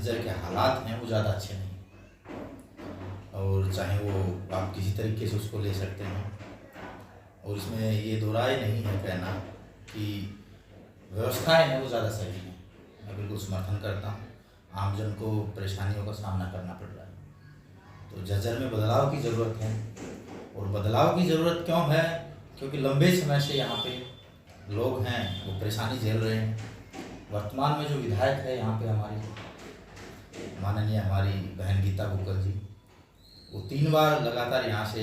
झज्जर के हालात हैं वो ज़्यादा अच्छे नहीं, और चाहे वो आप किसी तरीके से उसको ले सकते हैं, और इसमें ये दो राय नहीं है कहना कि व्यवस्थाएं हैं वो ज़्यादा सही हैं। मैं बिल्कुल समर्थन करता हूँ। आमजन को परेशानियों का सामना करना पड़ रहा है, तो झज्जर में बदलाव की ज़रूरत है। और बदलाव की ज़रूरत क्यों है? क्योंकि लंबे समय से यहाँ पे लोग हैं वो परेशानी झेल रहे हैं। वर्तमान में जो विधायक है यहाँ पे हमारी माननीय हमारी बहन गीता बुक्कल जी, वो 3 बार लगातार यहाँ से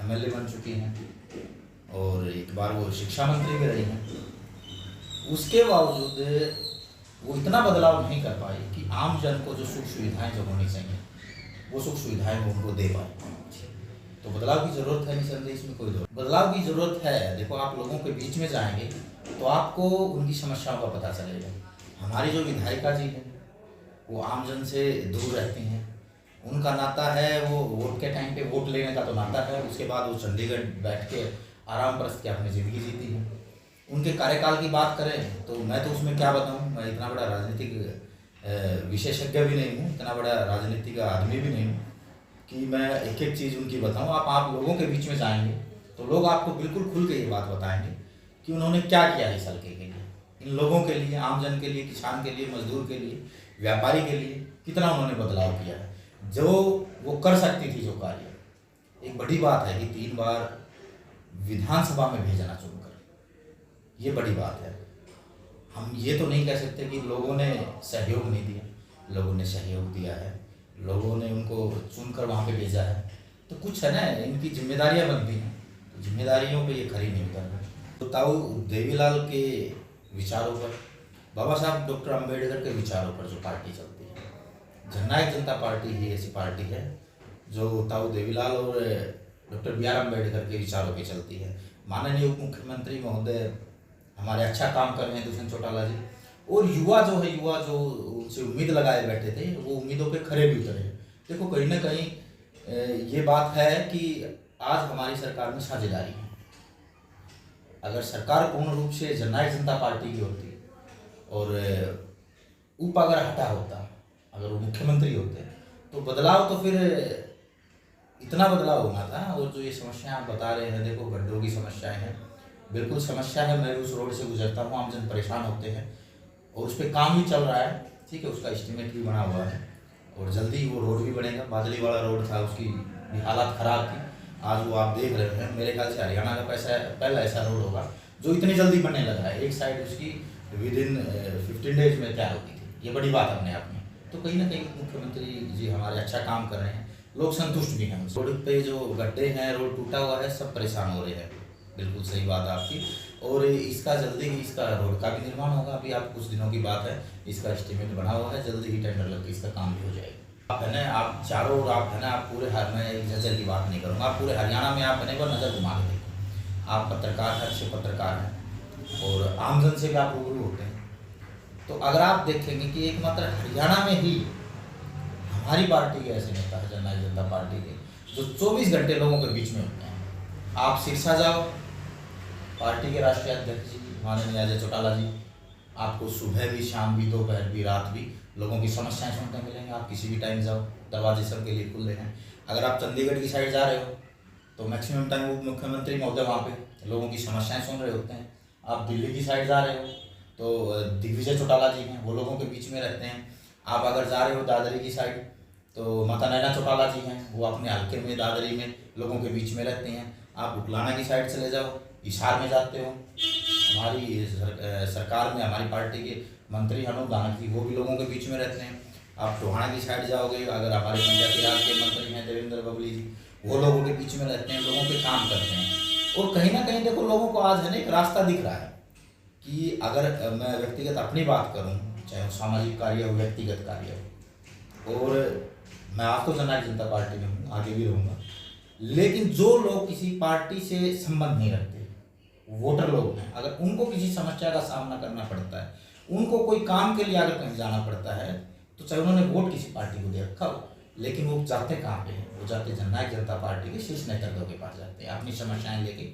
एमएलए बन चुकी हैं, और एक बार वो शिक्षा मंत्री भी रही हैं। उसके बावजूद वो इतना बदलाव नहीं कर पाई कि आम जन को जो सुख सुविधाएं जो होनी चाहिए वो सुख सुविधाएं वो उनको दे पाए। तो बदलाव की ज़रूरत है, निसंदेह इसमें कोई दो बदलाव की ज़रूरत है। देखो, आप लोगों के बीच में जाएंगे तो आपको उनकी समस्याओं का पता चलेगा। हमारी जो विधायिका जी हैं वो आमजन से दूर रहती हैं, उनका नाता है वो वोट के टाइम पे वोट लेने का तो नाता है, उसके बाद वो चंडीगढ़ बैठ के आराम परस्त के अपनी ज़िंदगी जीती हैं। उनके कार्यकाल की बात करें तो मैं तो उसमें क्या बताऊं, मैं इतना बड़ा राजनीतिक विशेषज्ञ भी नहीं हूं, इतना बड़ा राजनीतिक आदमी भी नहीं हूं कि मैं एक एक चीज़ उनकी बताऊं। आप लोगों के बीच में जाएंगे तो लोग आपको बिल्कुल खुल के ये बात बताएंगे कि उन्होंने क्या किया इस हल्के के लिए, इन लोगों के लिए, आमजन के लिए, किसान के लिए, मजदूर के लिए, व्यापारी के लिए कितना उन्होंने बदलाव किया है, जो वो कर सकती थी जो कार्य। एक बड़ी बात है कि 3 बार विधानसभा में भेजना चुनकर, ये बड़ी बात है। हम ये तो नहीं कह सकते कि लोगों ने सहयोग नहीं दिया, लोगों ने सहयोग दिया है, लोगों ने उनको चुनकर वहाँ पे भेजा है, तो कुछ है ना, इनकी जिम्मेदारियाँ बनती हैं, तो जिम्मेदारियों पे ये खरी नहीं उतर रहे। तो ताऊ देवीलाल के विचारों पर, बाबा साहब डॉक्टर अम्बेडकर के विचारों पर जो पार्टी चलती है, जननायक जनता पार्टी ही ऐसी पार्टी है जो ताऊ देवीलाल और डॉक्टर बी आर अम्बेडकर के विचारों पे चलती है। माननीय उप मुख्यमंत्री महोदय हमारे अच्छा काम कर रहे हैं दुष्यंत चौटाला जी, और युवा जो उनसे उम्मीद लगाए बैठे थे वो उम्मीदों पे खरे भी उतरे हैं। देखो, कहीं ना कहीं ये बात है कि आज हमारी सरकार में साझेदारी है। अगर सरकार पूर्ण रूप से जननायक जनता पार्टी की होती और उप अगर हटा होता, अगर वो मुख्यमंत्री होते, तो बदलाव तो फिर इतना बदलाव होना था। और जो ये समस्याएं आप बता रहे हैं, देखो गड्ढों की समस्याएं हैं, बिल्कुल समस्या है। मैं उस रोड से गुजरता हूँ, आमजन परेशान होते हैं, और उस पर काम भी चल रहा है, ठीक है, उसका एस्टिमेट भी बना हुआ है, और जल्दी वो रोड भी बनेगा। बादली वाला रोड था, उसकी भी हालत ख़राब थी, आज वो आप देख रहे हैं। मेरे ख्याल से हरियाणा का पहला ऐसा रोड होगा जो इतनी जल्दी बनने लगा है। एक साइड उसकी विदिन 15 डेज में तैयार होती थी, ये बड़ी बात अपने आप में। तो कहीं ना कहीं मुख्यमंत्री जी हमारे अच्छा काम कर रहे हैं, लोग संतुष्ट भी हैं। रोड पे जो गड्ढे हैं, रोड टूटा हुआ है, सब परेशान हो रहे हैं, बिल्कुल सही बात है आपकी। और इसका जल्दी ही इसका रोड का भी निर्माण होगा। अभी आप कुछ दिनों की बात है, इसका एस्टिमेट बना हुआ है, जल्दी ही टेंडर लग के इसका काम भी हो जाएगा। आप है ना, आप चारों ओर आप है ना, आप पूरे मैं झज्जर की बात नहीं करूँगा, आप पूरे हरियाणा में आप है ना नज़र घुमा के देखो। आप पत्रकार हैं, अच्छे पत्रकार हैं, और आमजन से भी आप रूबरू होते हैं, तो अगर आप देखेंगे कि एकमात्र हरियाणा में ही हमारी पार्टी के ऐसे नेता है, जननायक जनता पार्टी के, जो 24 घंटे लोगों के बीच में होते हैं। आप सिरसा जाओ, पार्टी के राष्ट्रीय अध्यक्ष जी माननीय अजय चौटाला जी आपको सुबह भी, शाम भी, दोपहर भी, रात भी लोगों की समस्याएं सुनते मिलेंगे। आप किसी भी टाइम जाओ, दरवाजे सबके लिए खुले हैं। अगर आप चंडीगढ़ की साइड जा रहे हो तो मैक्सिमम टाइम उप मुख्यमंत्री महोदय वहाँ पे लोगों की समस्याएं सुन रहे होते हैं। आप दिल्ली की साइड जा रहे हो तो दिग्विजय चौटाला जी हैं, वो लोगों के बीच में रहते हैं। आप अगर जा रहे हो दादरी की साइड तो माता नैना चौटाला जी हैं, वो अपने हल्के में दादरी में लोगों के बीच में रहते हैं। आप बुकलाना की साइड चले जाओ, हिसार में जाते हो, हमारी सरकार में हमारी पार्टी के मंत्री अनूप धानक जी, वो भी लोगों के बीच में रहते हैं। आप टोहाना की साइड जाओगे, अगर हमारे पंचायती राज के मंत्री हैं देवेंद्र बबली जी, वो लोगों के बीच में रहते हैं, लोगों पे काम करते हैं। और कहीं ना कहीं देखो, लोगों को आज है ना एक रास्ता दिख रहा है कि अगर मैं व्यक्तिगत अपनी बात करूँ, चाहे वो सामाजिक कार्य हो, व्यक्तिगत कार्य हो, और मैं आज तो जननायक जनता पार्टी में हूँ, आगे भी रहूँगा, लेकिन जो लोग किसी पार्टी से संबंध नहीं रखते, वोटर लोग हैं, अगर उनको किसी समस्या का सामना करना पड़ता है, उनको कोई काम के लिए अगर कहीं जाना पड़ता है, तो चाहे उन्होंने वोट किसी पार्टी को दे रखा हो, लेकिन वो जाते कहाँ पे हैं? वो जाते जननायक जनता पार्टी के शीर्ष नेतृत्व के पास जाते हैं अपनी समस्याएं लेके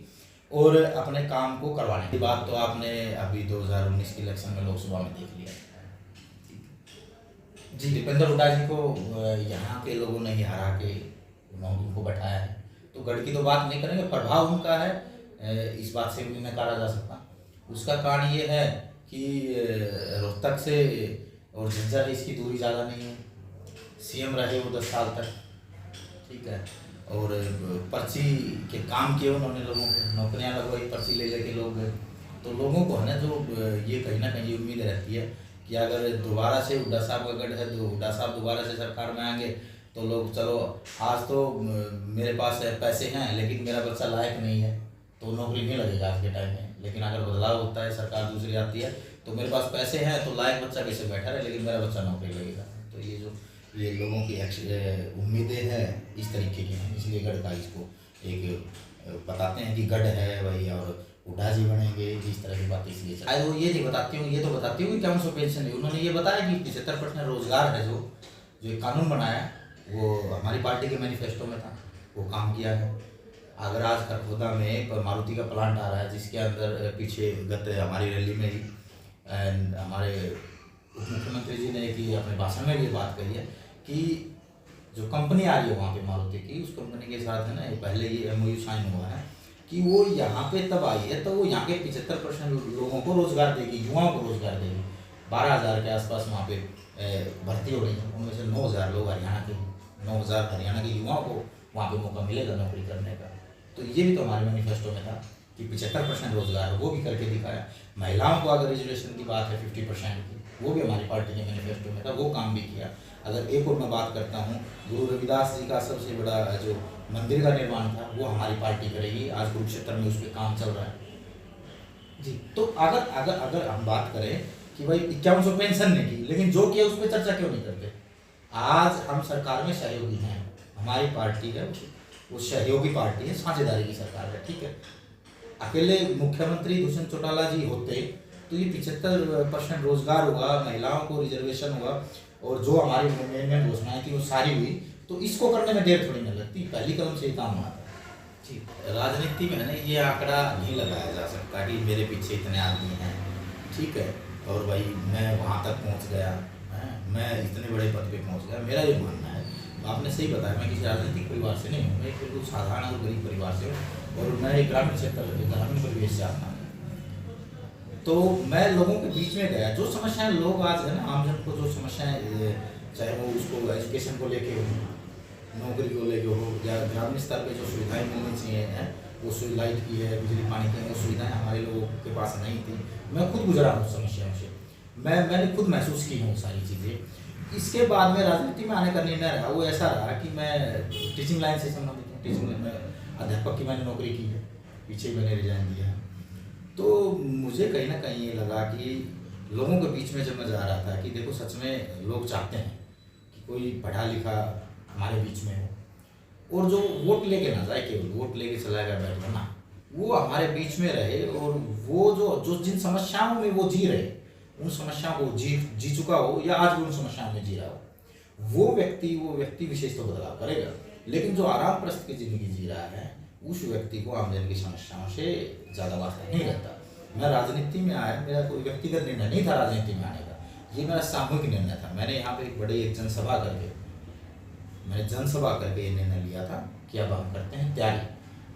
और अपने काम को करवाने की बात। तो आपने अभी 2019 के इलेक्शन में लोकसभा में देख लिया। जी, दीपेंद्र हुड्डा जी को यहाँ के लोगों ने ही हरा के उनको बैठाया है, तो गढ़ की तो बात नहीं करेंगे, प्रभाव उनका है, इस बात से भी नहीं नकारा जा सकता। उसका कारण ये है कि रोहतक से और झज्जर इसकी दूरी ज़्यादा नहीं है, सीएम रहे वो 10 साल तक, ठीक है, और पर्ची के काम किए उन्होंने, लोगों को नौकरियाँ लगवाई, पर्ची ले लेके लोग गए। तो लोगों को है ना जो ये कहीं ना कहीं उम्मीद रहती है कि अगर दोबारा से हुड्डा साहब का गढ़ है तो हुड्डा साहब दोबारा से सरकार में आएंगे तो लोग चलो आज तो मेरे पास पैसे हैं लेकिन मेरा बच्चा लायक नहीं है तो नौकरी नहीं लगेगा आज के टाइम में। लेकिन अगर बदलाव होता है, सरकार दूसरी आती है तो मेरे पास पैसे हैं तो लायक बच्चा कैसे बैठा रहे लेकिन मेरा बच्चा नौकरी लगेगा। तो ये लोगों की उम्मीदें हैं इस तरीके की हैं, इसलिए गढ़ का इसको एक बताते हैं कि गढ़ है भाई और हुड्डा जी बनेंगे, इस तरह की बातें इसलिए शायद वो ये नहीं बताती हूँ, ये तो बताती हूँ कि 5100 पेंशन है। उन्होंने ये बताया कि 75% रोजगार है, जो एक कानून बनाया वो हमारी पार्टी के मैनिफेस्टो में था, वो काम किया है। अगर आज खरखोदा में मारुति का प्लांट आ रहा है जिसके अंदर पीछे गत हमारी रैली में ही हमारे उप मुख्यमंत्री जी ने कि अपने भाषण में ये बात कही है कि जो कंपनी आ रही है वहाँ पे मारुति की, उस कंपनी के साथ है ना पहले ये MOU साइन हुआ है कि वो यहाँ पे तब आई है तो वो यहाँ के 75% लोगों को रोजगार देगी, युवाओं को रोजगार देगी। 12,000 के आसपास वहाँ पे भर्ती हो रही है, उनमें से 9,000 लोग हरियाणा के, 9,000 हरियाणा के युवाओं को वहाँ पे मौका मिलेगा नौकरी करने का। तो ये भी तो हमारे मैनिफेस्टो में था कि 75% रोजगार है, वो भी करके दिखाया। महिलाओं को अगर रिजर्वेशन की बात है 50% की, वो भी हमारी पार्टी के मैनिफेस्टो में था, वो काम भी किया। अगर एक और मैं बात करता हूँ, गुरु रविदास जी का सबसे बड़ा जो मंदिर का निर्माण था वो हमारी पार्टी करेगी, आज कुरुक्षेत्र में उस पर काम चल रहा है जी। तो अगर अगर अगर हम बात करें कि भाई 5100 पेंशन नहीं की, लेकिन जो किया उस पर चर्चा क्यों नहीं करते। आज हम सरकार में सहयोगी हैं, हमारी पार्टी है वो सहयोगी पार्टी है, साझेदारी की सरकार है, ठीक है। अकेले मुख्यमंत्री दुष्यंत चौटाला जी होते तो ये 75% रोजगार हुआ, महिलाओं को रिजर्वेशन हुआ और जो हमारी मेन घोषणाएं थी वो सारी हुई, तो इसको करने में देर थोड़ी न लगती, पहली कदम से ही काम होना था। ठीक, राजनीति में है ना ये आंकड़ा नहीं लगाया जा सकता कि मेरे पीछे इतने आदमी हैं, ठीक है, और भाई मैं वहाँ तक पहुँच गया, मैं इतने बड़े पद पे पहुँच गया। मेरा ये मानना है, आपने सही बताया, मैं किसी राजनीतिक परिवार से नहीं हूँ, मैं बिल्कुल साधारण और गरीब परिवार से हूँ और मैं एक ग्रामीण क्षेत्र ग्रामीण परिवेश से आता हूँ। तो मैं लोगों के बीच में गया, जो समस्याएं लोग आज है ना आमजन को जो समस्याएं, चाहे वो उसको एजुकेशन को लेके हो, नौकरी को लेके हो, या ग्रामीण स्तर पे जो सुविधाएं मिलनी चाहिए हैं वो लाइट की है, बिजली पानी की है, वो सुविधाएं हमारे लोगों के पास नहीं थी। मैं खुद गुजरा हूँ समस्याओं से, मैंने खुद महसूस की हूँ सारी चीज़ें। इसके बाद में राजनीति में आने का निर्णय रहा वो ऐसा रहा कि मैं टीचिंग लाइन से संबंधित हूँ, टीचिंग लाइन में अध्यापक की मैंने नौकरी की है, पीछे मैंने रिजाइन दिया है। तो मुझे कहीं ना कहीं ये लगा कि लोगों के बीच में जब मैं जा रहा था कि देखो सच में लोग चाहते हैं कि कोई पढ़ा लिखा हमारे बीच में हो और जो वोट लेके ना जाए, केवल वोट लेके चला गया बैठ ना, वो हमारे बीच में रहे और वो जो जिन समस्याओं में वो जी रहे, उन समस्याओं को जी चुका हो या आज भी उन समस्याओं में जी रहा हो, वो व्यक्ति विशेष तो बदलाव करेगा। लेकिन जो आराम प्रस्त की जिंदगी जी रहा है उस व्यक्ति को आमजन की समस्याओं से ज़्यादा वास्ता नहीं रहता। मैं राजनीति में आया, मेरा कोई व्यक्तिगत निर्णय नहीं था राजनीति में आने का, ये मेरा सामूहिक निर्णय था। मैंने यहाँ पे एक बड़ी जनसभा करके ये निर्णय लिया था कि अब हम करते हैं तैयारी।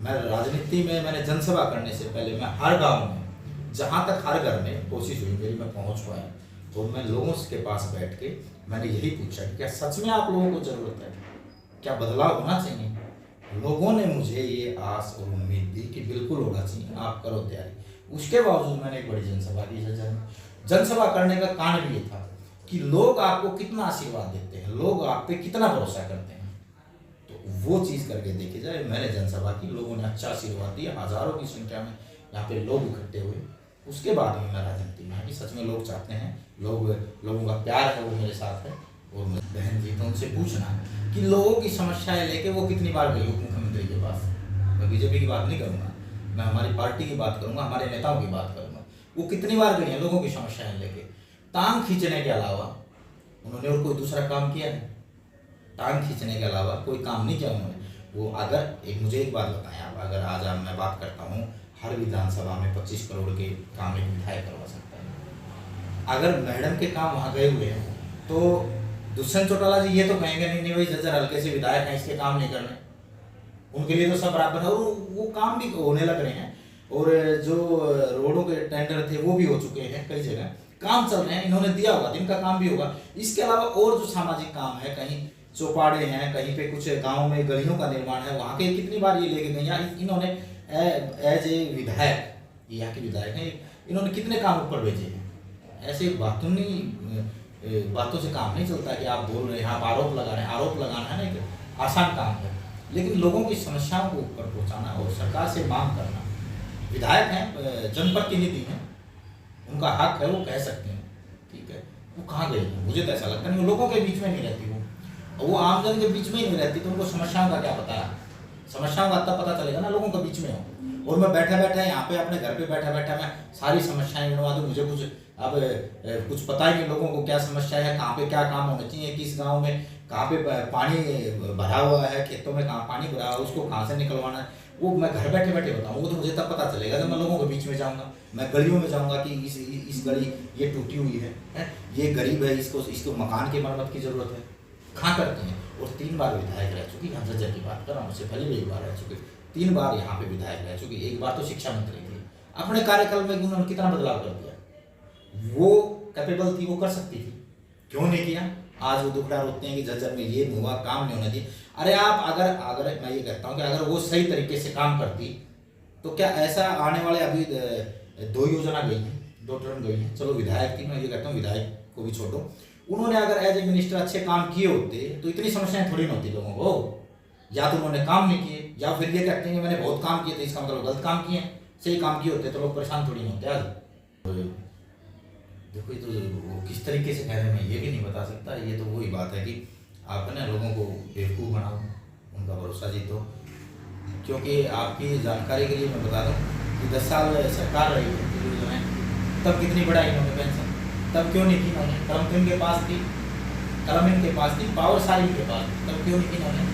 मैं राजनीति में मैंने जनसभा करने से पहले मैं हर गाँव में, जहाँ तक हर घर में कोशिश हुई मेरी मैं पहुँच पाया, तो मैं लोगों के पास बैठ के मैंने यही पूछा कि क्या सच में आप लोगों को ज़रूरत है, क्या बदलाव होना चाहिए। लोगों ने मुझे ये आस और उम्मीद दी कि बिल्कुल होना चाहिए, आप करो तैयारी। उसके बावजूद मैंने एक बड़ी जनसभा की। जनसभा करने का कारण भी ये था कि लोग आपको कितना आशीर्वाद देते हैं, लोग आप पे कितना भरोसा करते हैं, तो वो चीज़ करके देखी जाए। मैंने जनसभा की, लोगों ने अच्छा आशीर्वाद दिया, हजारों की संख्या में यहाँ पे लोग इकट्ठे हुए। उसके बाद में मैं राजनीति में कि सच में लोग चाहते हैं, लोगों का प्यार है वो मेरे साथ है। और बहन जी तो उनसे पूछना कि लोगों की समस्याएं लेके वो कितनी बार गई उप मुख्यमंत्री के पास। मैं बीजेपी की बात नहीं करूँगा, मैं हमारी पार्टी की बात करूँगा, हमारे नेताओं की बात करूँगा। वो कितनी बार गई हैं लोगों की समस्याएं लेके। टांग खींचने के अलावा उन्होंने और कोई दूसरा काम किया है? टांग खींचने के अलावा कोई काम नहीं किया उन्होंने। वो अगर मुझे एक बात बताएं आप, अगर आज मैं बात करता हूँ हर विधानसभा में 25 करोड़ के काम एक विधायक करवा सकता है। अगर मैडम के काम वहाँ गए हुए हैं तो दुष्यंत चौटाला जी ये तो कहेंगे नहीं नहीं भाई झज्जर हल्के से विधायक हैं, इसके काम नहीं करने, उनके लिए तो सब बराबर है, और वो काम भी होने लग रहे हैं। और जो रोडों के टेंडर थे वो भी हो चुके हैं, कई जगह काम चल रहे हैं, इन्होंने दिया होगा तो इनका काम भी होगा। इसके अलावा और जो सामाजिक काम है, कहीं चौपाड़े हैं, कहीं पे कुछ गाँव में गलियों का निर्माण है, वहाँ के कितनी बार ये लेके गए, इन्होंने एज ए विधायक, यहाँ के विधायक हैं, इन्होंने कितने काम ऊपर भेजे हैं। ऐसे बातों से काम नहीं चलता कि आप बोल रहे हैं, आप आरोप लगा रहे हैं। आरोप लगाना है ना एक आसान काम है, लेकिन लोगों की समस्याओं को ऊपर पहुंचाना और सरकार से मांग करना। विधायक हैं, जनप्रतिनिधि हैं, उनका हक है, वो कह सकते हैं, ठीक है। वो कहाँ गई है, मुझे तो ऐसा लगता नहीं, वो लोगों के बीच में नहीं रहती, वो आमजन के बीच में ही नहीं रहती, तो उनको समस्याओं का क्या पता है। समस्याओं का तब पता चलेगा ना लोगों के बीच में हो। और मैं बैठा बैठा यहाँ पे अपने घर पे बैठा बैठा मैं सारी समस्याएं गिनवा दूँ, मुझे कुछ अब कुछ पता ही नहीं लोगों को क्या समस्या है, कहाँ पे क्या काम होना चाहिए, किस गांव में कहाँ पे पानी भरा हुआ है, खेतों में कहाँ पानी भरा हुआ है, उसको कहाँ से निकलवाना है, वो मैं घर बैठे बैठे बताऊँ। वो तो मुझे तब पता चलेगा जब मैं लोगों के बीच में जाऊँगा, मैं गलियों में जाऊँगा कि इस गली ये टूटी हुई है, ये गरीब है, इसको मकान की मरम्मत की जरूरत है, कहाँ करते हैं। और 3 बार विधायक रह चुकी, हम झज्जर की बात कर रहा हूँ, उससे पहले भी 1 बार रह चुकी, 3 बार यहाँ पे विधायक रह चुकी, 1 बार तो शिक्षा मंत्री थी। अपने कार्यकाल में उन्होंने कितना बदलाव कर दिया, वो कैपेबल थी, वो कर सकती थी, क्यों नहीं किया। आज वो दुखड़ा रोते हैं कि झज्जर में ये हुआ, काम नहीं होना चाहिए। अरे आप अगर मैं ये कहता हूँ कि अगर वो सही तरीके से काम करती तो क्या ऐसा आने वाले अभी 2 योजना गई है, 2 टर्म गई है, चलो विधायक थी, मैं ये कहता हूँ विधायक को भी छोड़ो, उन्होंने अगर एज ए मिनिस्टर अच्छे काम किए होते तो इतनी समस्याएं थोड़ी न होती लोगों को। या तो उन्होंने काम नहीं किए, या फिर ये कहते हैं कि मैंने बहुत काम किए थे, इसका मतलब गलत काम किए, सही काम किए होते तो लोग परेशान थोड़ी नहीं होते। आज देखो ये तो वो किस तरीके से कह रहे हैं मैं ये भी नहीं बता सकता। ये तो वही बात है कि आप ना लोगों को बेवकूफ़ बनाओ, उनका भरोसा जीतो। क्योंकि आपकी जानकारी के लिए मैं बता दूं कि 10 साल सरकार रही है, तब कितनी बढ़ाई इन्होंने पेंशन, तब क्यों नहीं की इन्होंने। कलम तो इनके पास थी, कलम इनके पास थी, पावर सारी इनके पास, तब क्यों नहीं की इन्होंने।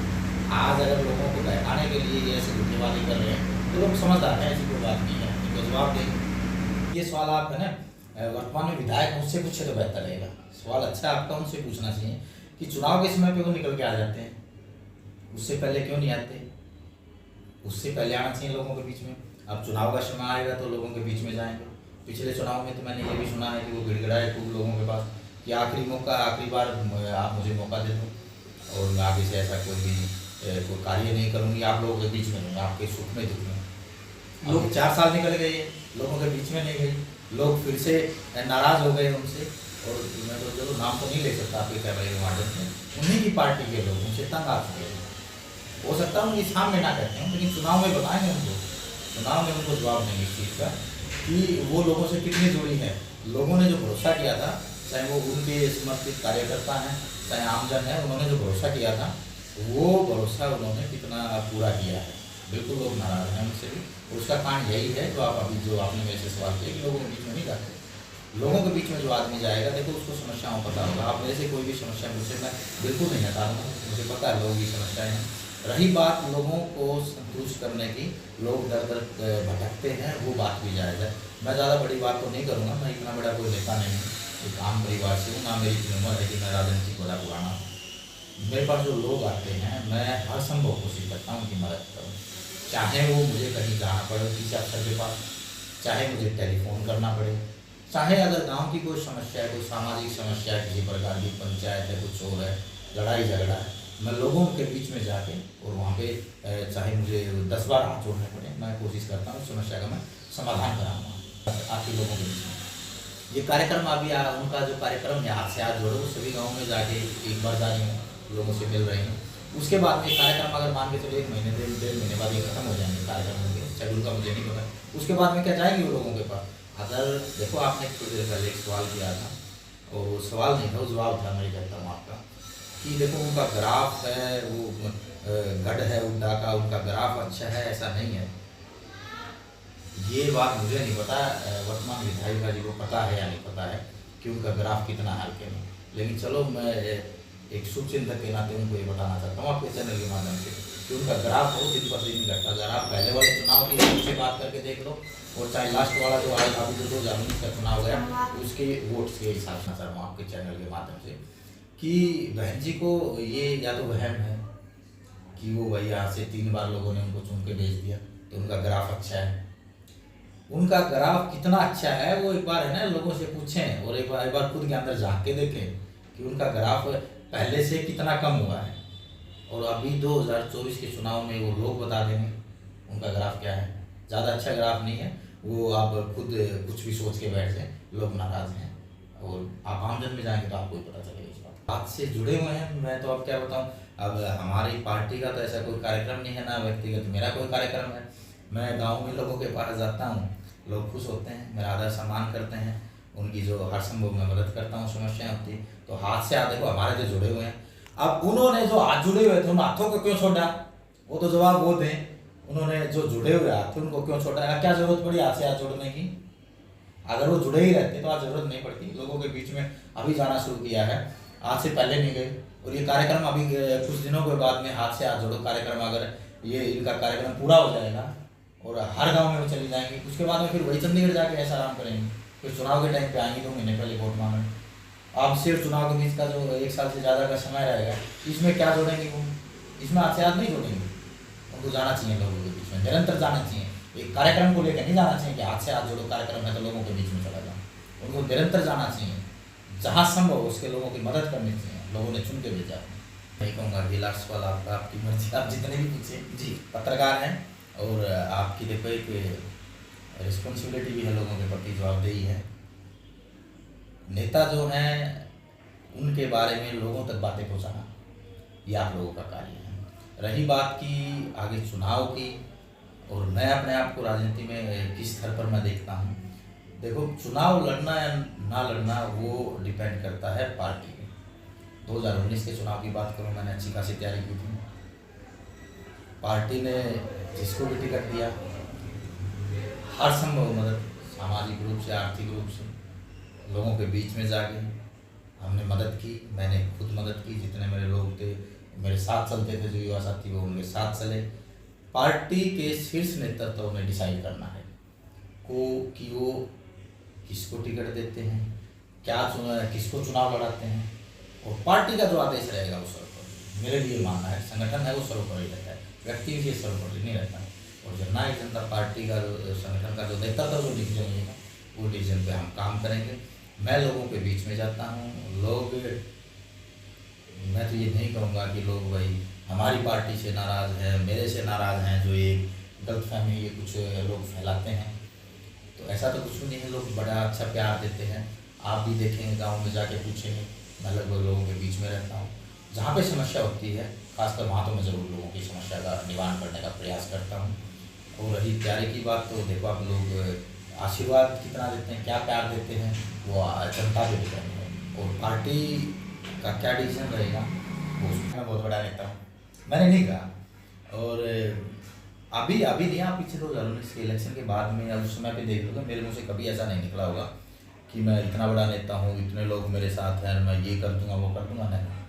आज अगर लोगों को बहकाने के लिए ये ऐसे धोखेबाजी कर रहे हैं तो लोग समझदार हैं, ऐसी कोई बात नहीं है, इनको जवाब देंगे। ये सवाल आप है ना वर्तमान में विधायक मुझसे पूछे तो बेहतर रहेगा। सवाल अच्छा आपका उनसे पूछना चाहिए कि चुनाव के समय पे वो निकल के आ जाते हैं, उससे पहले क्यों नहीं आते। उससे पहले आना चाहिए लोगों के बीच में। अब चुनाव का समय आएगा तो लोगों के बीच में जाएंगे। पिछले चुनाव में तो मैंने ये भी सुना है कि वो गिड़गिड़ाए खूब लोगों के पास कि आखिरी मौका, आखिरी बार आप मुझे मौका दे दो और मैं आगे से ऐसा कोई कार्य नहीं करूँगी, आप लोगों के बीच में नहीं, आपके सुख में दुख में। लोग 4 साल निकल गए, लोगों के बीच में नहीं गई, लोग फिर से नाराज़ हो गए उनसे। और मैं तो चलो नाम तो नहीं ले सकता आपके कैमरे के माध्यम से, उन्हीं की पार्टी के लोग उनसे तंग आ चुके हैं। हो सकता है उनके सामने ना कहते हैं, लेकिन चुनाव में बताएंगे उनको, चुनाव में उनको जवाब देंगे इस चीज़ का कि वो लोगों से कितनी जुड़ी है। लोगों ने जो भरोसा किया था, चाहे वो उनके समर्पित कार्यकर्ता हैं, चाहे आमजन है, उन्होंने जो भरोसा किया था वो भरोसा उन्होंने कितना पूरा किया है। बिल्कुल लोग नाराज हैं उनसे भी। उसका कारण यही है जो आप अभी जो आपने मेरे से सवाल किया कि लोगों के बीच में नहीं जाते। लोगों के बीच में जो आदमी जाएगा, देखो उसको समस्याओं पता होगा। आप मेरे से कोई भी समस्या मुझसे मैं बिल्कुल नहीं हटा दूँगा, मुझे पता है लोगों की समस्याएं हैं। रही बात लोगों को संतुष्ट करने की, लोग दर दर भटकते हैं, वो बात भी जायज़ है। मैं ज़्यादा बड़ी बात तो नहीं करूँगा, मैं इतना बड़ा कोई नेता नहीं हूँ, एक आम परिवार से हूँ, ना मेरी इतनी उम्र है कि मैं राजनीति बड़ा पुराना। मेरे पास जो लोग आते हैं, मैं हर संभव कोशिश करता हूँ उनकी मदद करूँ, चाहे वो मुझे कहीं जाना पड़े किसी अफसर के पास, चाहे मुझे टेलीफोन करना पड़े, चाहे अगर गांव की कोई समस्या है, कोई सामाजिक समस्या है, किसी प्रकार की पंचायत है, कुछ और है, लड़ाई झगड़ा है, मैं लोगों के बीच में जाके और वहाँ पे चाहे मुझे 10 बार हाथ जोड़ने पड़े, मैं कोशिश करता हूँ समस्या का मैं समाधान कराऊँगा आपके लोगों के बीच में। ये कार्यक्रम अभी उनका जो कार्यक्रम है हाथ से हाथ जोड़ो, वो सभी गाँव में जाके 1 बार जा रही हूँ, लोगों से मिल रही हूँ। उसके बाद में कार्यक्रम अगर मान के चलो 1 महीने 1.5 महीने बाद ये खत्म हो जाएंगे कार्यक्रम के शेड्यूल का मुझे नहीं पता, उसके बाद में क्या जाएंगे वो लोगों के पास। अगर देखो आपने थोड़ी देर पहले एक सवाल किया था, और वो सवाल नहीं था, वो जवाब था, मैं कहता हूँ आपका कि देखो उनका ग्राफ है, वो गढ़ है उनका का, उनका ग्राफ अच्छा है, ऐसा नहीं है। ये बात मुझे नहीं पता वर्तमान विधायिका जी को पता है या नहीं पता है कि उनका ग्राफ कितना है के नहीं, लेकिन चलो मैं एक शुभचिंतक के नाते उनको ये बताना चाहता हूँ आपके चैनल के माध्यम से कि उनका ग्राफ हो दिन पर दिन घटता। अगर आप पहले वाले चुनाव की से बात करके देख लो, और चाहे लास्ट वाला जो आज अभी जो 2019 का चुनाव गया उसके वोट्स के हिसाब से सर आपके चैनल के माध्यम से कि बहन जी को ये या तो वहम है कि वो भाई यहाँ से 3 बार लोगों ने उनको चुन के भेज दिया तो उनका ग्राफ अच्छा है। उनका ग्राफ कितना अच्छा है वो एक बार है ना लोगों से पूछें और एक बार खुद के अंदर झांक के देखें कि उनका ग्राफ पहले से कितना कम हुआ है। और अभी 2024 के चुनाव में वो लोग बता देंगे उनका ग्राफ क्या है। ज़्यादा अच्छा ग्राफ नहीं है वो, आप खुद कुछ भी सोच के बैठ जाए, लोग नाराज़ हैं और आप आमजन में जाएंगे तो आपको ही पता चलेगा इस बात से जुड़े हुए हैं। मैं तो अब क्या बताऊं, अब हमारी पार्टी का तो ऐसा कोई कार्यक्रम नहीं है ना व्यक्तिगत मेरा कोई कार्यक्रम है। मैं गांव में लोगों के पास जाता हूं, लोग खुश होते हैं, मेरा आदर सम्मान करते हैं, उनकी जो हर संभव मैं मदद करता हूँ, समस्या होती तो हाथ से हाथ देखो हमारे तो जुड़े हुए हैं। अब उन्होंने जो हाथ जुड़े हुए थे उन हाथों को क्यों छोड़ा, वो तो जवाब वो दें। उन्होंने जो जुड़े हुए हाथ थे उनको क्यों छोड़ा, क्या जरूरत पड़ी हाथ से हाथ जोड़ने की। अगर वो जुड़े ही रहते तो आज जरूरत नहीं पड़ती। लोगों के बीच में अभी जाना शुरू किया है, आज से पहले नहीं गए। और ये कार्यक्रम अभी कुछ दिनों के बाद में हाथ से हाथ जोड़ो कार्यक्रम, अगर ये इनका कार्यक्रम पूरा हो जाएगा और हर गांव में वो चली जाएंगी, उसके बाद में फिर वही चंडीगढ़ जाके ऐसा आराम करेंगे। फिर चुनाव के टाइम पे आएंगे 2 महीने पहले वोट मांगने। अब सिर्फ चुनाव के बीच का जो 1 साल से ज़्यादा का समय रहेगा इसमें क्या जोड़ेंगे वो, इसमें हाथ से हाथ नहीं जोड़ेंगे। उनको जाना चाहिए लोगों के बीच में, निरंतर जाना चाहिए। एक कार्यक्रम को लेकर नहीं जाना चाहिए कि हाथ से हाथ जोड़ो कार्यक्रम है तो लोगों के बीच में चला जाओ। उनको निरंतर जाना चाहिए, जहाँ संभव हो उसके लोगों की मदद करनी चाहिए। लोगों ने चुन के भेजा। नहीं कहूँगा कि लास्ट सवाल आपकी मर्जी, आप जितने भी पूछे जी। पत्रकार हैं और आपकी देखो एक रिस्पॉन्सिबिलिटी भी है लोगों के प्रति, जवाबदेही है। नेता जो हैं उनके बारे में लोगों तक बातें पहुँचाना ये आप लोगों का कार्य है। रही बात की आगे चुनाव की, और मैं अपने आप को राजनीति में किस स्तर पर मैं देखता हूँ, देखो चुनाव लड़ना या ना लड़ना वो डिपेंड करता है पार्टी पे। 2019 के चुनाव की बात करूँ, मैंने अच्छी खासी तैयारी की थी। पार्टी ने जिसको भी टिकट दिया हर संभव मदद, सामाजिक रूप से, आर्थिक रूप से, लोगों के बीच में जाके हमने मदद की। मैंने खुद मदद की, जितने मेरे लोग थे मेरे साथ चलते थे, जो युवा साथी वो उनके साथ चले। पार्टी के शीर्ष नेतृत्व ने डिसाइड करना है कि वो किसको टिकट देते हैं, क्या किसको चुनाव लड़ाते हैं, और पार्टी का जो आदेश रहेगा वो सर्वोपरि। मेरे लिए मानना है संगठन है वो सर्वोपरि रहता है, व्यक्ति भी सर्वोपरि नहीं रहता है। और जननायक जनता पार्टी का जो संगठन का जो नेतृत्व जो डिसीजन लेगा वो डिसीजन पे हम काम करेंगे। मैं लोगों के बीच में जाता हूँ, लोग, मैं तो ये नहीं कहूँगा कि लोग भाई हमारी पार्टी से नाराज़ हैं, मेरे से नाराज़ हैं, जो ये गलतफहमी ये कुछ लोग फैलाते हैं, तो ऐसा तो कुछ भी नहीं है। लोग बड़ा अच्छा प्यार देते हैं। आप भी देखेंगे, गांव में जाके पूछेंगे, मैं लगभग लोगों के बीच में रहता हूँ। जहाँ पे समस्या होती है खासकर वहाँ तो मैं ज़रूर लोगों की समस्या का निवारण करने का प्रयास करता हूँ। और रही तैयारी की बात, तो देखो आप लोग आशीर्वाद कितना देते हैं, क्या प्यार देते हैं, वो जनता पे डिपेंड है। और पार्टी का क्या डिसीजन रहेगा वो मैं बहुत बड़ा नेता हूँ, मैंने नहीं कहा। और अभी नहीं, आप पीछे 2019 के इलेक्शन के बाद में या उस समय पे देख लो, मेरे मुँह से कभी ऐसा नहीं निकला होगा कि मैं इतना बड़ा नेता हूँ, इतने लोग मेरे साथ हैं, मैं ये कर दूंगा वो कर दूंगा, नहीं।